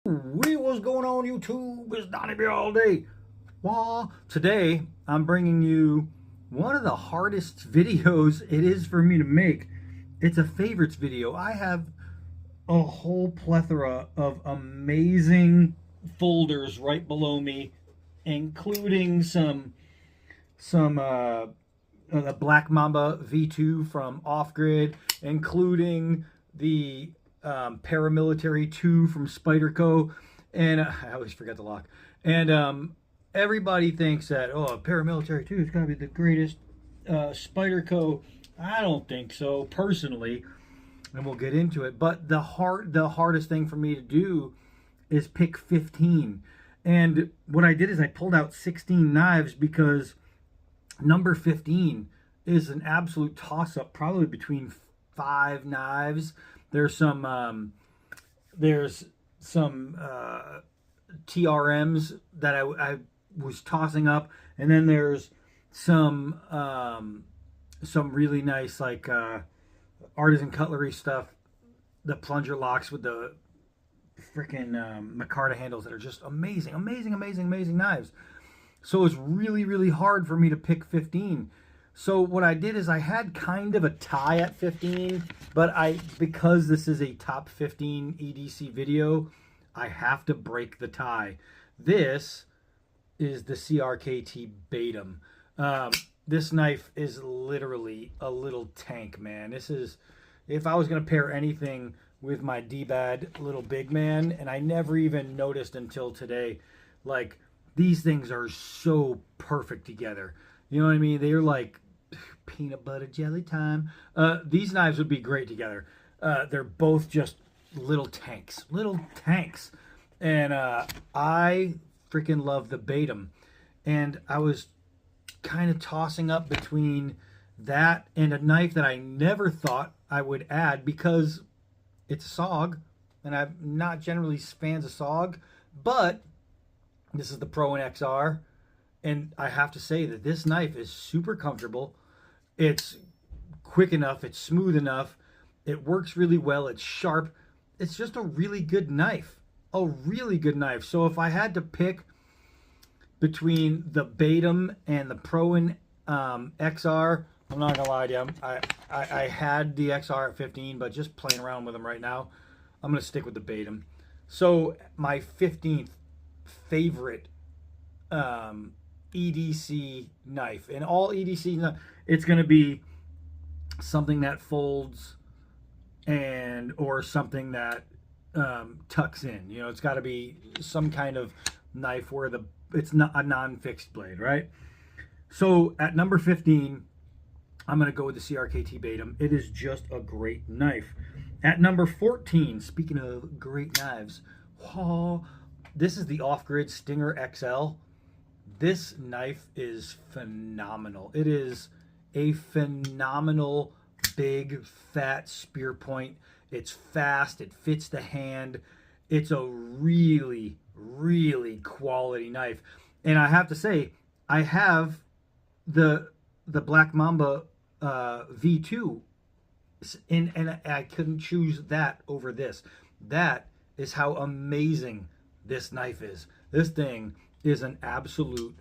What's going on, YouTube? It's Donnie all day. Well, today I'm bringing you one of the hardest videos it is for me to make. It's a favorites video. I have a whole plethora of amazing folders right below me, including some the Black Mamba V2 from OffGrid, including the paramilitary 2 from Spyderco, and I always forget the lock. And everybody thinks that, oh, paramilitary 2 is going to be the greatest Spyderco. I don't think so, personally, and we'll get into it. But the hardest thing for me to do is pick 15. And what I did is I pulled out 16 knives because number 15 is an absolute toss-up, probably between 5 knives. There's some TRMs that I was tossing up, and then there's some really nice like artisan cutlery stuff, the plunger locks with the freaking micarta handles that are just amazing knives. So it's really hard for me to pick 15. So what I did is I had kind of a tie at 15, but because this is a top 15 EDC video, I have to break the tie. This is the CRKT Batim. This knife is literally a little tank, man. This is, if I was going to pair anything with my Dbad little big man, and I never even noticed until today, like, these things are so perfect together. You know what I mean? They're like peanut butter jelly time. These knives would be great together. They're both just little tanks. And I freaking love the Batim. And I was kind of tossing up between that and a knife that I never thought I would add because it's a SOG. And I'm not generally fans of SOG. But this is the Pro and XR, and I have to say that this knife is super comfortable. It's quick enough, it's smooth enough, it works really well, it's sharp. It's just a really good knife. A really good knife. So if I had to pick between the Batim and the Pro and XR, I'm not gonna lie to you, I had the XR at 15, but just playing around with them right now, I'm gonna stick with the Batim. So my 15th favorite EDC knife, and all EDC, it's going to be something that folds and or something that tucks in. You know, it's got to be some kind of knife where it's not a non-fixed blade, right? So at number 15, I'm going to go with the CRKT Batim. It is just a great knife. At number 14, speaking of great knives, this is the OffGrid Stinger XL. This knife is phenomenal. It is a phenomenal big fat spear point. It's fast. It fits the hand. It's a really quality knife. And I have to say, I have the Black Mamba V2, and I couldn't choose that over this. That is how amazing this knife is. This thing is an absolute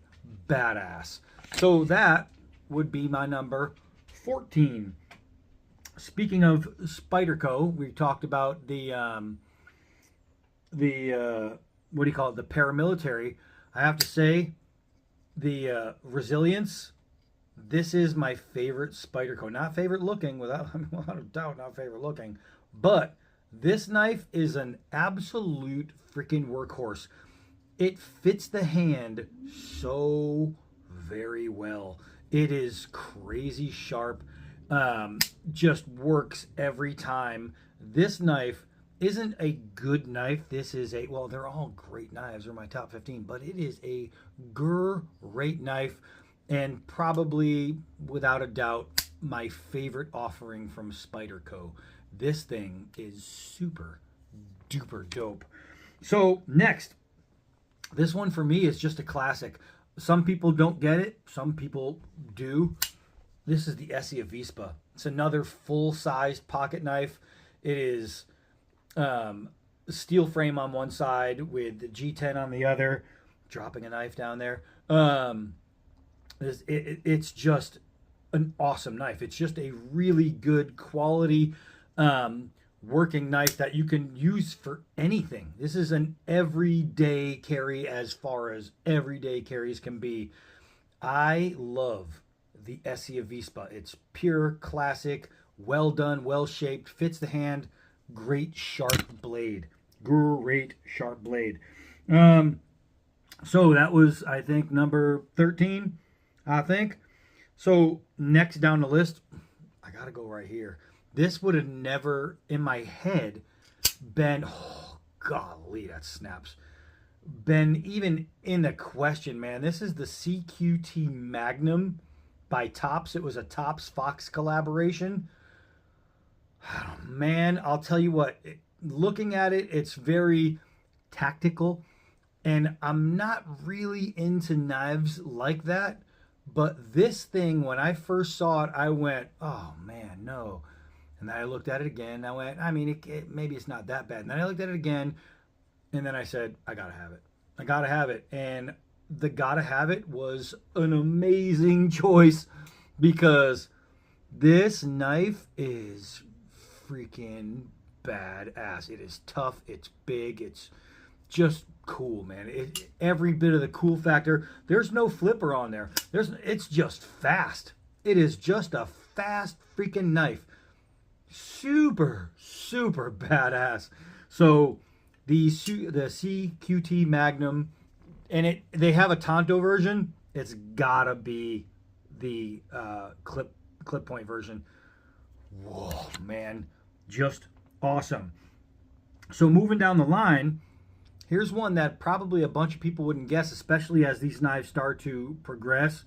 badass. So that would be my number 14. Speaking of Spyderco, we talked about the what do you call it? The paramilitary. I have to say, the Resilience. This is my favorite Spyderco. Not favorite looking, without a doubt, not favorite looking, but this knife is an absolute freaking workhorse. It fits the hand so very well. It is crazy sharp. Just works every time. This knife isn't a good knife. This is well, they're all great knives. They're my top 15, but it is a great knife, and probably, without a doubt, my favorite offering from Spyderco. This thing is super duper dope. So next, this one for me is just a classic. Some people don't get it. Some people do. This is the ESEE It's another full-sized pocket knife. It is steel frame on one side with the G10 on the other, dropping a knife down there. It's just an awesome knife. It's just a really good quality working knife that you can use for anything. This is an everyday carry as far as everyday carries can be. I love the ESEE Avispa. It's pure classic, well done, well shaped, fits the hand, great sharp blade. Great sharp blade. So that was, I think, number 13, I think. So next down the list, I gotta go right here. This would have never, in my head, been, oh, golly, that snaps, been even in the question, man. This is the CQT Magnum by Topps. It was a Topps-Fox collaboration. Oh, man, I'll tell you what, looking at it, it's very tactical, and I'm not really into knives like that, but this thing, when I first saw it, I went, oh, man, no. And then I looked at it again, and I went, I mean, maybe it's not that bad. And then I looked at it again, and then I said, I gotta have it. I gotta have it. And the gotta have it was an amazing choice, because this knife is freaking badass. It is tough, it's big, it's just cool, man. Every bit of the cool factor. There's no flipper on there. It's just fast. It is just a fast freaking knife. Super, super badass. So the CQT Magnum, and they have a Tonto version. It's gotta be the clip point version. Whoa, man, just awesome. So moving down the line, here's one that probably a bunch of people wouldn't guess, especially as these knives start to progress.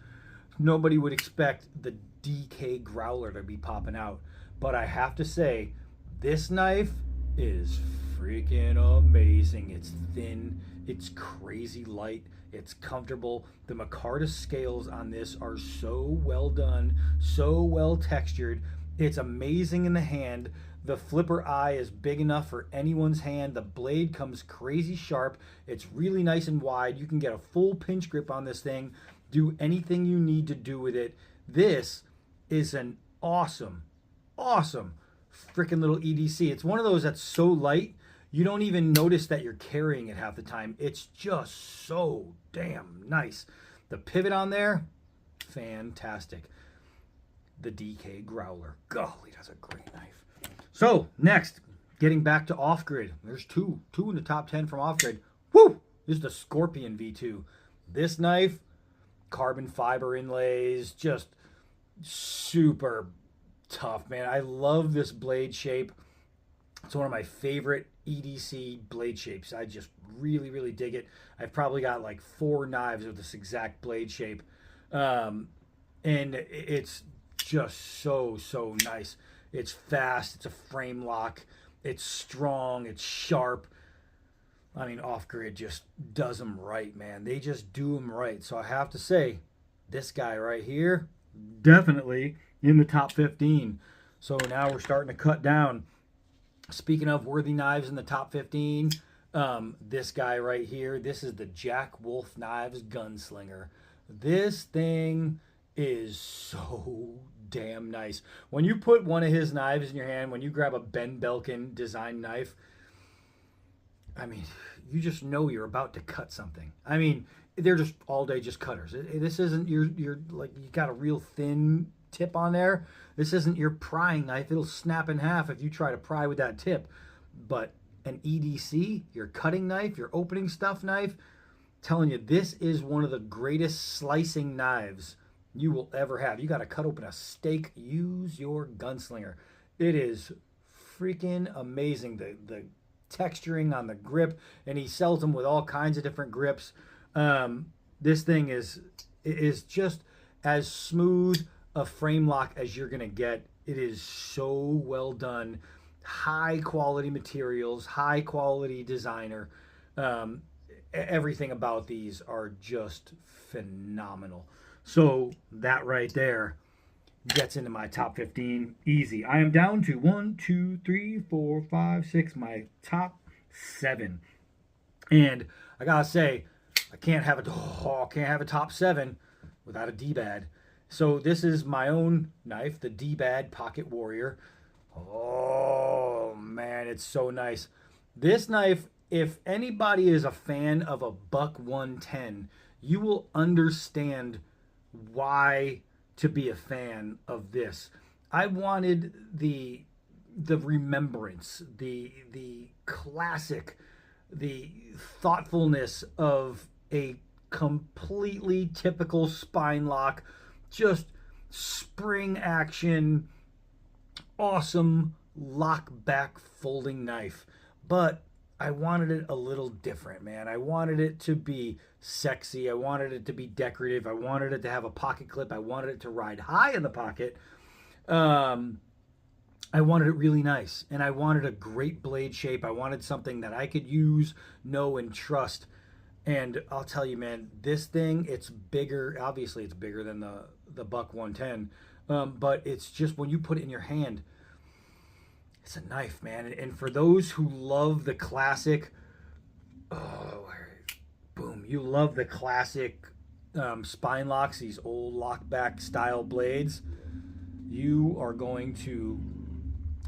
Nobody would expect the DK Growler to be popping out. But I have to say, this knife is freaking amazing. It's thin, it's crazy light, it's comfortable. The micarta scales on this are so well done, so well textured. It's amazing in the hand. The flipper eye is big enough for anyone's hand. The blade comes crazy sharp. It's really nice and wide. You can get a full pinch grip on this thing, do anything you need to do with it. This is an awesome freaking little EDC. It's one of those that's so light, you don't even notice that you're carrying it half the time. It's just so damn nice. The pivot on there, fantastic. The DK Growler, golly, that's a great knife. So next, getting back to OffGrid. There's two in the top 10 from OffGrid. Woo! This is the Scorpion V2. This knife, carbon fiber inlays, just super tough, man. I love this blade shape. It's one of my favorite EDC blade shapes. I just really, really dig it. I've probably got like 4 knives with this exact blade shape. And it's just so nice. It's fast. It's a frame lock. It's strong. It's sharp. I mean, OffGrid just does them right, man. They just do them right. So I have to say, this guy right here, definitely in the top 15. So now we're starting to cut down. Speaking of worthy knives in the top 15, this guy right here, this is the Jack Wolf Knives Gunslinger. This thing is so damn nice. When you put one of his knives in your hand, when you grab a Ben Belkin design knife, I mean, you just know you're about to cut something. I mean, they're just all day just cutters. This isn't you're like, you got a real thin tip on there. This isn't your prying knife. It'll snap in half if you try to pry with that tip. But an EDC, your cutting knife, your opening stuff knife, telling you, this is one of the greatest slicing knives you will ever have. You got to cut open a steak, use your Gunslinger. It is freaking amazing. The texturing on the grip, and he sells them with all kinds of different grips. This thing is just as smooth a frame lock as you're gonna get. It is so well done, high quality materials, high quality designer. Everything about these are just phenomenal. So that right there gets into my top 15 easy. I am down to 1, 2, 3, 4, 5, 6. My top 7. And I gotta say, I can't have a top 7 without a Dbad. So this is my own knife, the Dbad Pocket Warrior. Oh man, it's so nice. This knife, if anybody is a fan of a buck 110, you will understand why to be a fan of this. I wanted the remembrance, the classic, the thoughtfulness of a completely typical spine lock, just spring action, awesome lock back folding knife. But I wanted it a little different, man. I wanted it to be sexy. I wanted it to be decorative. I wanted it to have a pocket clip. I wanted it to ride high in the pocket. I wanted it really nice, and I wanted a great blade shape. I wanted something that I could use, know, and trust. And I'll tell you, man, this thing, it's bigger. Obviously, it's bigger than the buck 110, but it's just when you put it in your hand, it's a knife, man. And for those who love the classic, boom, you love the classic spine locks, these old lockback style blades, you are going to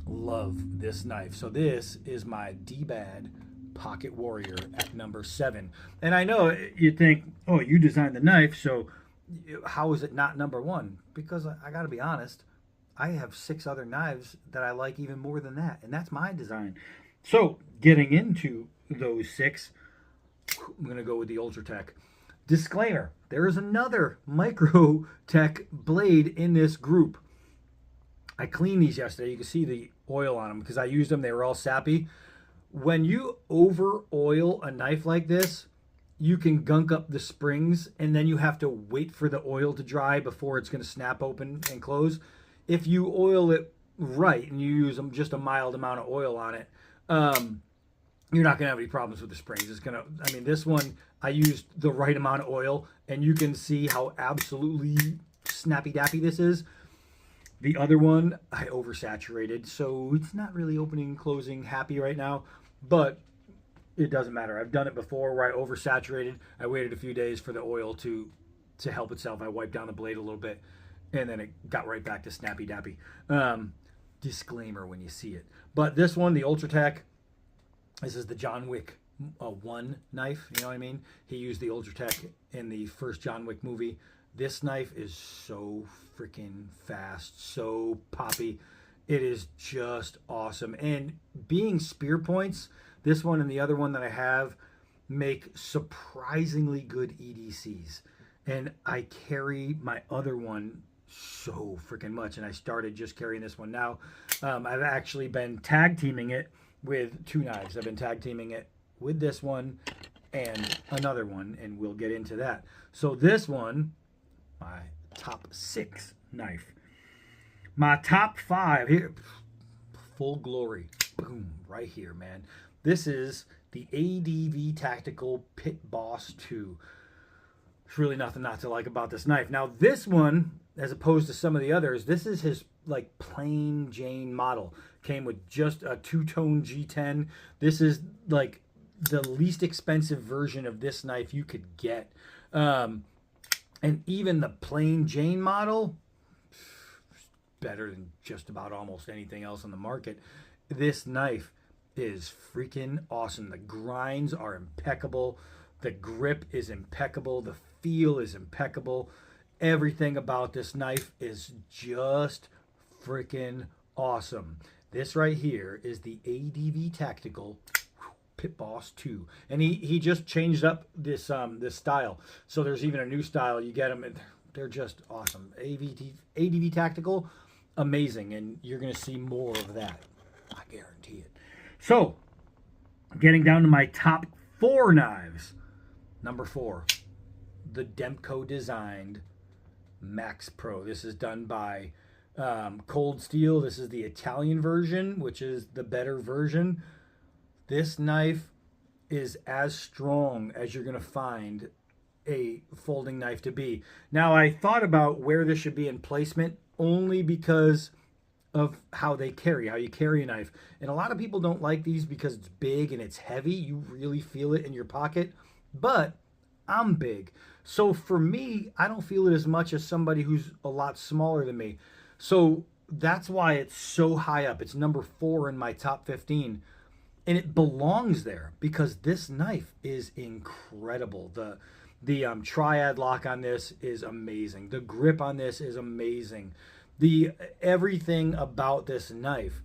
love this knife. So this is my Dbad Pocket Warrior at number 7. And I know you think, oh, you designed the knife, so how is it not number 1? Because I got to be honest, I have 6 other knives that I like even more than that, and that's my design. So getting into those 6, I'm going to go with the Ultratech. Disclaimer, there is another Microtech blade in this group. I cleaned these yesterday. You can see the oil on them because I used them. They were all sappy. When you over oil a knife like this, you can gunk up the springs, and then you have to wait for the oil to dry before it's going to snap open and close. If you oil it right and you use just a mild amount of oil on it, you're not going to have any problems with the springs. It's going to, I mean, this one, I used the right amount of oil, and you can see how absolutely snappy-dappy this is. The other one, I oversaturated, so it's not really opening and closing happy right now, but it doesn't matter. I've done it before where I oversaturated. I waited a few days for the oil to help itself. I wiped down the blade a little bit, and then it got right back to snappy-dappy. Disclaimer when you see it. But this one, the Ultratech, this is the John Wick 1 knife, you know what I mean? He used the Ultratech in the first John Wick movie. This knife is so freaking fast, so poppy. It is just awesome. And being spear points, this one and the other one that I have make surprisingly good EDCs. And I carry my other one so freaking much, and I started just carrying this one now. I've actually been tag teaming it with 2 knives. I've been tag teaming it with this one and another one, and we'll get into that. So this one, my top 6 knife. My top 5 here, full glory, boom, right here, man. This is the ADV Tactical Pit Boss 2. There's really nothing not to like about this knife. Now this one, as opposed to some of the others, this is his like plain Jane model. Came with just a 2-tone G10. This is like the least expensive version of this knife you could get. And even the plain Jane model, better than just about almost anything else on the market. This knife is freaking awesome. The grinds are impeccable. The grip is impeccable. The feel is impeccable. Everything about this knife is just freaking awesome. This right here is the ADV Tactical Pit Boss 2, and he just changed up this this style. So there's even a new style. You get them, and they're just awesome. ADV Tactical, amazing, and you're gonna see more of that. I guarantee it. So, getting down to my top 4 knives. Number 4, the Demco designed Max Pro. This is done by Cold Steel. This is the Italian version, which is the better version. This knife is as strong as you're going to find a folding knife to be. Now, I thought about where this should be in placement only because of how they carry, how you carry a knife. And a lot of people don't like these because it's big and it's heavy. You really feel it in your pocket. But I'm big. So for me, I don't feel it as much as somebody who's a lot smaller than me. So that's why it's so high up. It's number 4 in my top 15. And it belongs there because this knife is incredible. The triad lock on this is amazing. The grip on this is amazing. Everything about this knife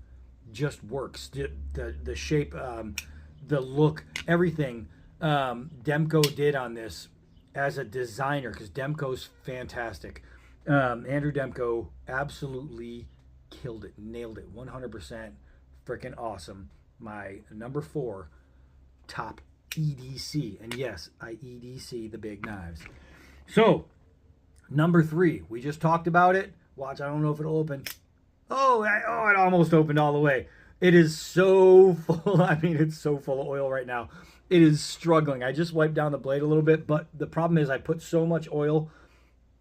just works. The shape, the look, everything Demko did on this as a designer, because Demko's fantastic. Andrew Demko absolutely killed it, nailed it, 100%, freaking awesome. My number 4 top EDC, and yes, I EDC the big knives. So number 3, we just talked about it. Watch, I don't know if it'll open. Oh, it almost opened all the way. It is so full. I mean, it's so full of oil right now. It is struggling. I just wiped down the blade a little bit, but the problem is I put so much oil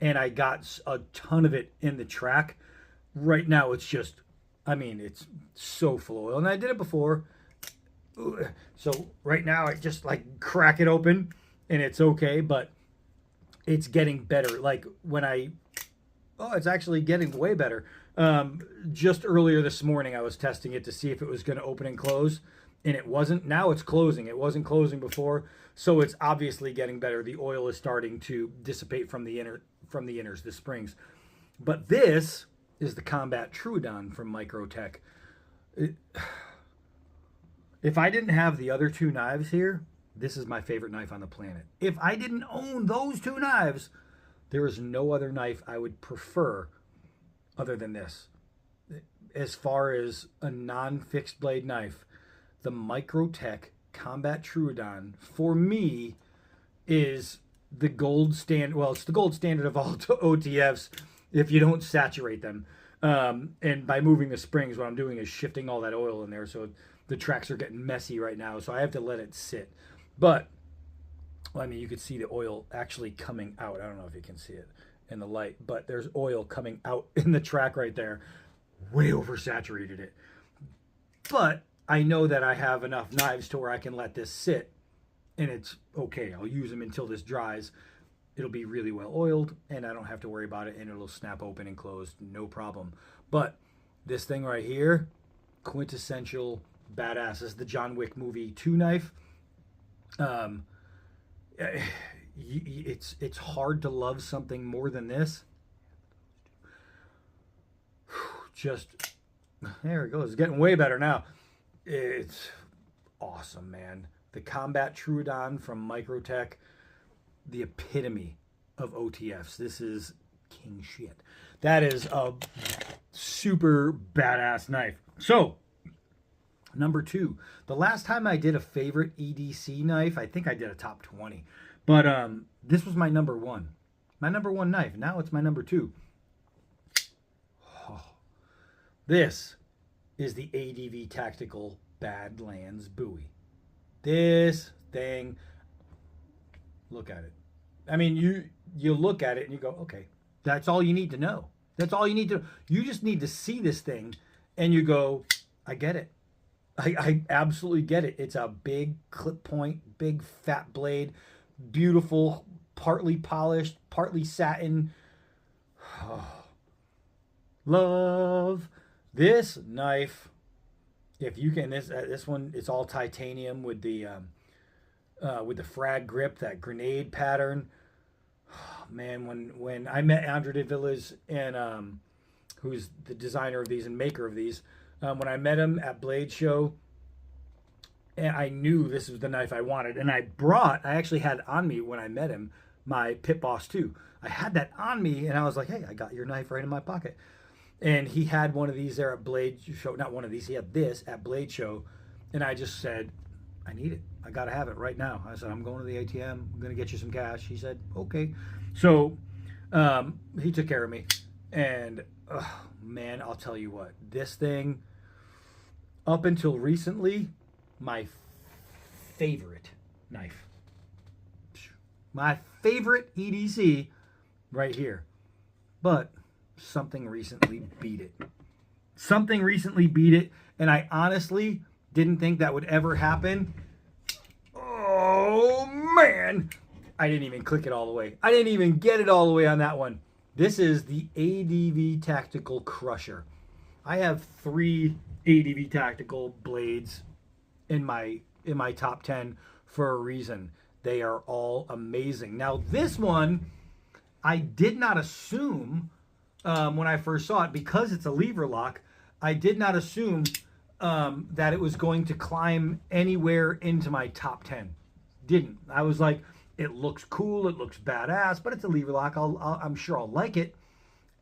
and I got a ton of it in the track. Right now, it's just, I mean, it's so full of oil. And I did it before. So right now, I just like crack it open and it's okay, but it's getting better. Like when it's actually getting way better. Just earlier this morning, I was testing it to see if it was going to open and close, and it wasn't. Now it's closing. It wasn't closing before, so it's obviously getting better. The oil is starting to dissipate from the inners, the springs. But this is the Combat Trudon from Microtech. If I didn't have the other 2 knives here, this is my favorite knife on the planet. If I didn't own those 2 knives, there is no other knife I would prefer other than this. As far as a non-fixed blade knife, the Microtech Combat Trudon, for me, is the gold standard. Well, it's the gold standard of all OTFs if you don't saturate them. And by moving the springs, what I'm doing is shifting all that oil in there. So the tracks are getting messy right now. So I have to let it sit. But, well, I mean, you could see the oil actually coming out. I don't know if you can see it in the light, but there's oil coming out in the track right there. Way oversaturated it. But I know that I have enough knives to where I can let this sit and it's okay. I'll use them until this dries. It'll be really well oiled and I don't have to worry about it, and it'll snap open and close, no problem. But this thing right here, quintessential badass. This is the John Wick movie 2 knife. It's hard to love something more than this. Just, there it goes. It's getting way better now. It's awesome, man. The Combat Trudon from Microtech, the epitome of OTFs. This is king shit. That is a super badass knife. So, number 2. The last time I did a favorite EDC knife, I think I did a top 20. But this was my number 1. My number 1 knife. Now it's my number 2. Oh, this is the ADV Tactical Badlands Bowie. This thing, look at it. I mean, you look at it and you go, okay, that's all you need to know. That's all you need to, you just need to see this thing and you go, I get it. I absolutely get it. It's a big clip point, big fat blade, beautiful, partly polished, partly satin. Oh, love this knife. If you can, this one, it's all titanium with the frag grip, that grenade pattern. Oh, man, when I met Andre de Villas and who's the designer of these and maker of these, when I met him at Blade Show, and I knew this was the knife I wanted, and I actually had on me when I met him my Pit Boss 2. I had that on me, and I was like, hey, I got your knife right in my pocket. And he had one of these there at Blade Show. Not one of these. He had this at Blade Show. And I just said, I need it. I got to have it right now. I said, I'm going to the ATM. I'm going to get you some cash. He said, okay. So he took care of me. And, man, I'll tell you what. This thing, up until recently, my favorite knife. My favorite EDC right here. But something recently beat it. Something recently beat it, and I honestly didn't think that would ever happen. Oh, man. I didn't even click it all the way. I didn't even get it all the way on that one. This is the ADV Tactical Crusher. I have 3 ADV Tactical blades in my top 10 for a reason. They are all amazing. Now, this one, I did not assume when I first saw it, because it's a lever lock, I did not assume that it was going to climb anywhere into my top 10. Didn't. I was like, it looks cool, it looks badass, but it's a lever lock. I'm sure I'll like it.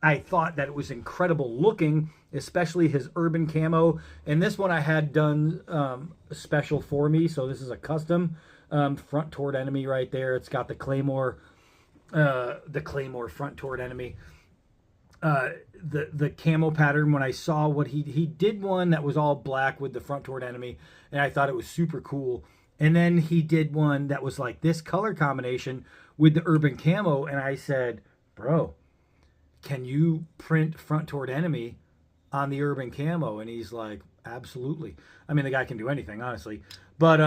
I thought that it was incredible looking, especially his urban camo. And this one I had done special for me, so this is a custom front toward enemy right there. It's got the claymore front toward enemy. The camo pattern, when I saw what he did one that was all black with the front toward enemy, and I thought it was super cool. And then he did one that was like this color combination with the urban camo, and I said, bro, can you print front toward enemy on the urban camo? And he's like, absolutely. I mean, the guy can do anything, honestly. But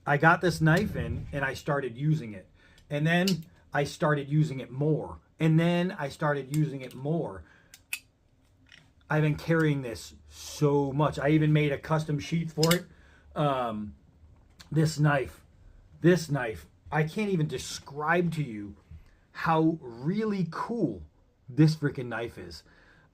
I got this knife in, and I started using it. And then I started using it more. And then I started using it more. I've been carrying this so much. I even made a custom sheath for it. This knife, I can't even describe to you how really cool this freaking knife is.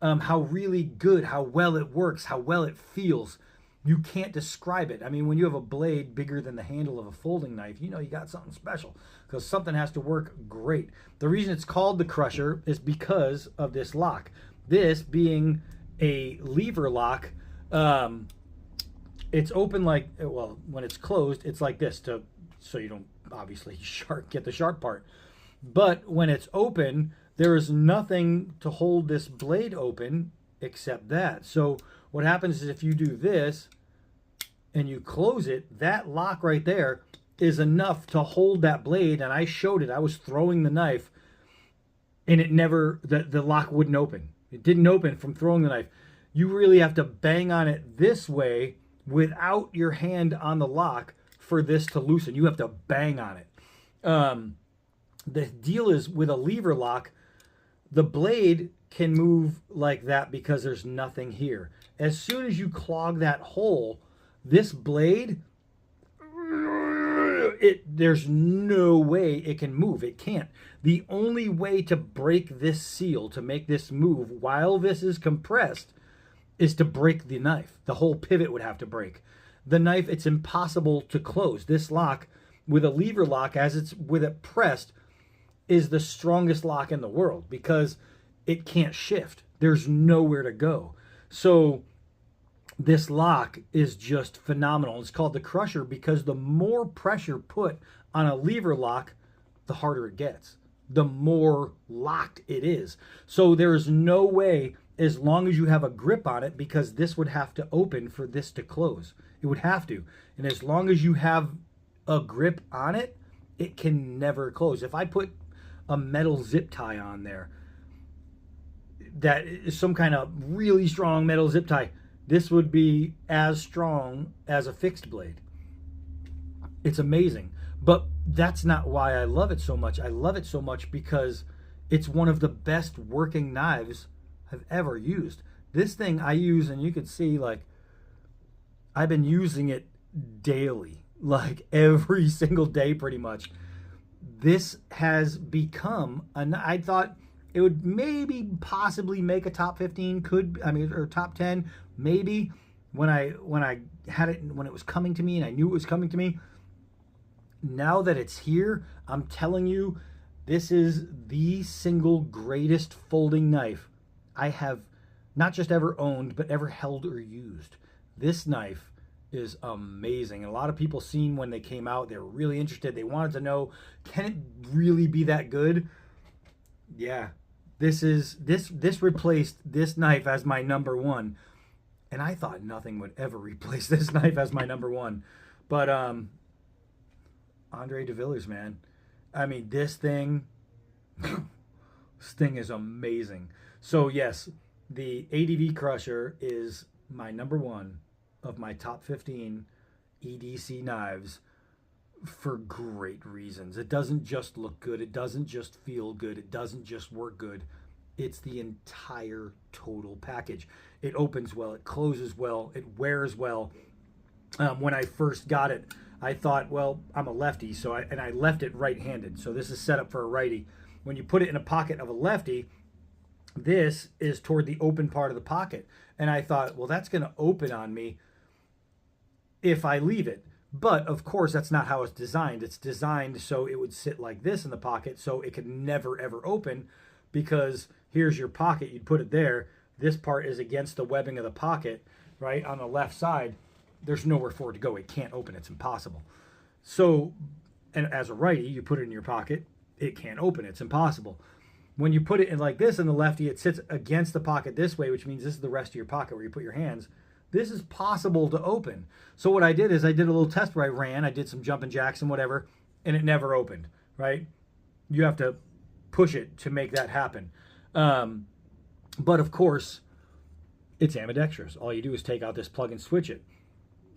How really good, how well it works, how well it feels. You can't describe it. I mean, when you have a blade bigger than the handle of a folding knife, you know you got something special, because something has to work great. The reason it's called the Crusher is because of this lock. This being a lever lock, it's open like, well, when it's closed, it's like this, so you don't obviously get the sharp part. But when it's open, there is nothing to hold this blade open except that. So what happens is if you do this and you close it, that lock right there is enough to hold that blade. And I showed it. I was throwing the knife, and it never, the lock wouldn't open. It didn't open from throwing the knife. You really have to bang on it this way without your hand on the lock for this to loosen. You have to bang on it. The deal is, with a lever lock, the blade can move like that because there's nothing here. As soon as you clog that hole, this blade, there's no way it can move. It can't. The only way to break this seal, to make this move while this is compressed, is to break the knife. The whole pivot would have to break. The knife, it's impossible to close. This lock, with a lever lock, as it's with it pressed, is the strongest lock in the world because it can't shift. There's nowhere to go. So this lock is just phenomenal. It's called the Crusher because the more pressure put on a lever lock, the harder it gets, the more locked it is. So there's no way, as long as you have a grip on it, because this would have to open for this to close. It would have to. And as long as you have a grip on it, it can never close. If I put a metal zip tie on there, that is some kind of really strong metal zip tie, this would be as strong as a fixed blade. It's amazing. But that's not why I love it so much. I love it so much because it's one of the best working knives I've ever used. This thing I use, and you can see, like, I've been using it daily, like every single day pretty much. This has become, I thought it would maybe possibly make a top 15, or top 10, maybe, when I had it, when it was coming to me and I knew it was coming to me. Now that it's here, I'm telling you, this is the single greatest folding knife I have not just ever owned, but ever held or used. This knife is amazing. And a lot of people seen when they came out, they were really interested. They wanted to know, can it really be that good? Yeah, this replaced this knife as my number one. And I thought nothing would ever replace this knife as my number one. But Andre de Villers, man. I mean, this thing is amazing. So yes, the ADV Crusher is my number one of my top 15 EDC knives for great reasons. It doesn't just look good. It doesn't just feel good. It doesn't just work good. It's the entire total package. It opens well. It closes well. It wears well. When I first got it, I thought, well, I'm a lefty, so I left it right-handed. So this is set up for a righty. When you put it in a pocket of a lefty, this is toward the open part of the pocket. And I thought, well, that's going to open on me if I leave it. But, of course, that's not how it's designed. It's designed so it would sit like this in the pocket so it could never, ever open, because here's your pocket. You'd put it there. This part is against the webbing of the pocket, right, on the left side. There's nowhere for it to go. It can't open. It's impossible. So, and as a righty, you put it in your pocket. It can't open. It's impossible. When you put it in like this in the lefty, it sits against the pocket this way, which means this is the rest of your pocket where you put your hands. This is possible to open. So what I did is I did a little test where I ran. I did some jumping jacks and whatever, and it never opened, right? You have to push it to make that happen. But, of course, it's ambidextrous. All you do is take out this plug and switch it.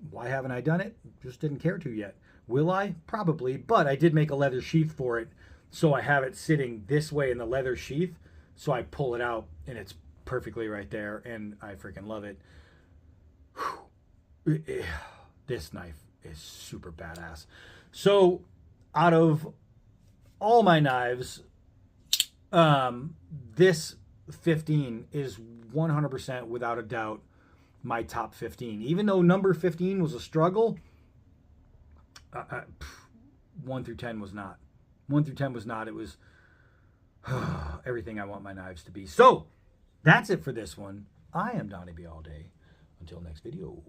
Why haven't I done it? Just didn't care to yet. Will I? Probably. But I did make a leather sheath for it, so I have it sitting this way in the leather sheath. So I pull it out, and it's perfectly right there, and I freaking love it. This knife is super badass. So out of all my knives, this 15 is 100% without a doubt my top 15. Even though number 15 was a struggle, 1 through 10 was not. 1 through 10 was not. It was everything I want my knives to be. So that's it for this one. I am Donnie B all day. Until next video.